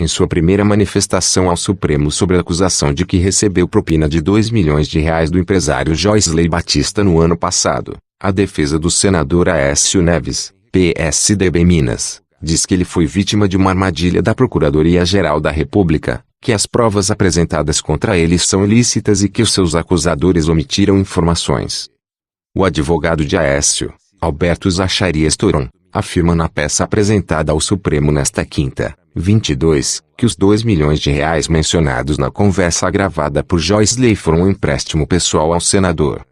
em sua primeira manifestação ao Supremo sobre a acusação de que recebeu propina de R$2 milhões do empresário Joisley Batista no ano passado, a defesa do senador Aécio Neves, PSDB Minas, diz que ele foi vítima de uma armadilha da Procuradoria-Geral da República, que as provas apresentadas contra ele são ilícitas e que os seus acusadores omitiram informações. O advogado de Aécio, Alberto Zacharias Toron, afirma na peça apresentada ao Supremo nesta quinta, 22, que os R$2 milhões mencionados na conversa gravada por Joisley foram um empréstimo pessoal ao senador.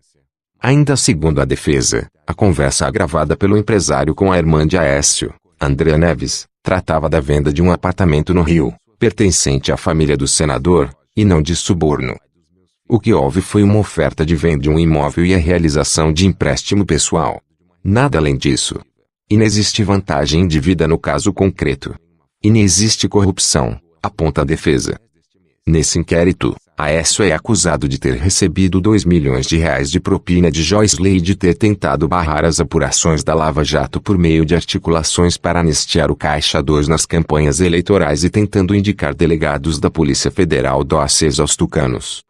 Ainda segundo a defesa, a conversa gravada pelo empresário com a irmã de Aécio, Andréa Neves, tratava da venda de um apartamento no Rio, pertencente à família do senador, e não de suborno. O que houve foi uma oferta de venda de um imóvel e a realização de empréstimo pessoal. Nada além disso. E não existe vantagem indevida no caso concreto. E não existe corrupção, aponta a defesa. Nesse inquérito, Aécio é acusado de ter recebido R$2 milhões de propina de Joisley e de ter tentado barrar as apurações da Lava Jato por meio de articulações para anistiar o Caixa 2 nas campanhas eleitorais e tentando indicar delegados da Polícia Federal dóceis aos tucanos.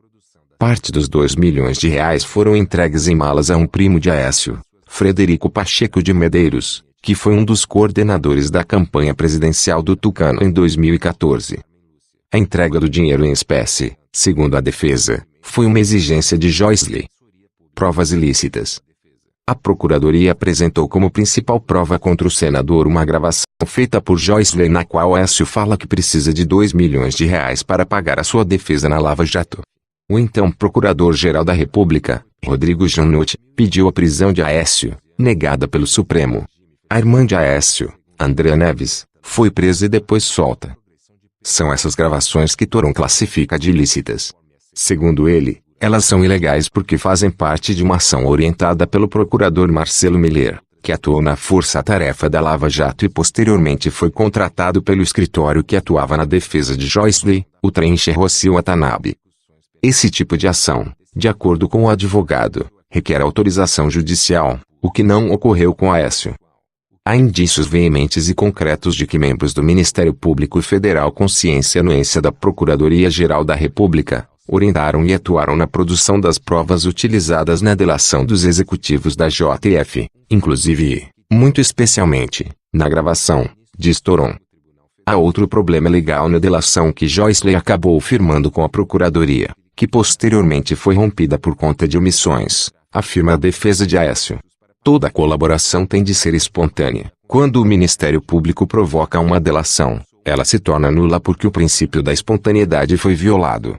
Parte dos R$2 milhões foram entregues em malas a um primo de Aécio, Frederico Pacheco de Medeiros, que foi um dos coordenadores da campanha presidencial do Tucano em 2014. A entrega do dinheiro em espécie, segundo a defesa, foi uma exigência de Joisley. Provas ilícitas. A Procuradoria apresentou como principal prova contra o senador uma gravação feita por Joisley na qual Aécio fala que precisa de R$2 milhões para pagar a sua defesa na Lava Jato. O então Procurador-Geral da República, Rodrigo Janot, pediu a prisão de Aécio, negada pelo Supremo. A irmã de Aécio, Andréa Neves, foi presa e depois solta. São essas gravações que Toron classifica de ilícitas. Segundo ele, elas são ilegais porque fazem parte de uma ação orientada pelo procurador Marcelo Miller, que atuou na força-tarefa da Lava Jato e posteriormente foi contratado pelo escritório que atuava na defesa de Joisley, o Trencher Rocio Watanabe. Esse tipo de ação, de acordo com o advogado, requer autorização judicial, o que não ocorreu com Aécio. Há indícios veementes e concretos de que membros do Ministério Público Federal com ciência e anuência da Procuradoria-Geral da República, orientaram e atuaram na produção das provas utilizadas na delação dos executivos da JF, inclusive, muito especialmente, na gravação, diz Toron. Há outro problema legal na delação que Joisley acabou firmando com a Procuradoria, que posteriormente foi rompida por conta de omissões, afirma a defesa de Aécio. Toda colaboração tem de ser espontânea. Quando o Ministério Público provoca uma delação, ela se torna nula porque o princípio da espontaneidade foi violado.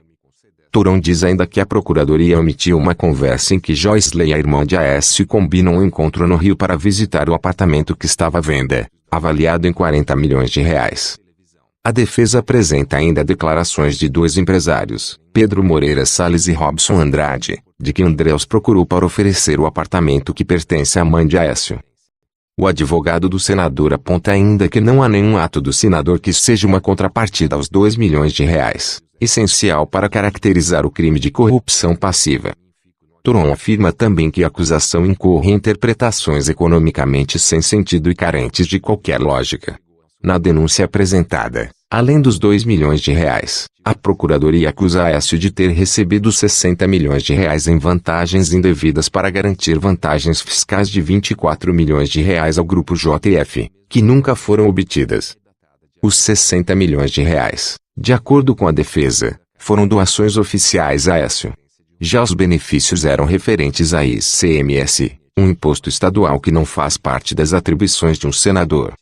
Toron diz ainda que a Procuradoria omitiu uma conversa em que Joisley e a irmã de Aécio combinam um encontro no Rio para visitar o apartamento que estava à venda, avaliado em R$40 milhões. A defesa apresenta ainda declarações de dois empresários, Pedro Moreira Salles e Robson Andrade, de que André os procurou para oferecer o apartamento que pertence à mãe de Aécio. O advogado do senador aponta ainda que não há nenhum ato do senador que seja uma contrapartida aos R$2 milhões, essencial para caracterizar o crime de corrupção passiva. Toron afirma também que a acusação incorre em interpretações economicamente sem sentido e carentes de qualquer lógica. Na denúncia apresentada, além dos R$2 milhões, a Procuradoria acusa Aécio de ter recebido R$60 milhões em vantagens indevidas para garantir vantagens fiscais de R$24 milhões ao Grupo JF, que nunca foram obtidas. Os R$60 milhões, de acordo com a defesa, foram doações oficiais a Aécio. Já os benefícios eram referentes a ICMS, um imposto estadual que não faz parte das atribuições de um senador.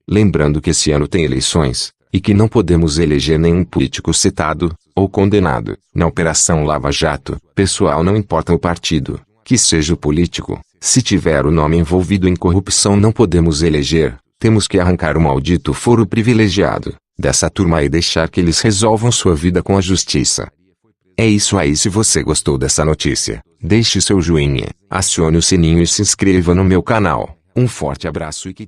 Lembrando que esse ano tem eleições, e que não podemos eleger nenhum político citado, ou condenado, na Operação Lava Jato, pessoal não importa o partido, que seja o político, se tiver o nome envolvido em corrupção não podemos eleger, temos que arrancar o maldito foro privilegiado, dessa turma e deixar que eles resolvam sua vida com a justiça. É isso aí. Se você gostou dessa notícia, deixe seu joinha, acione o sininho e se inscreva no meu canal. Um forte abraço e que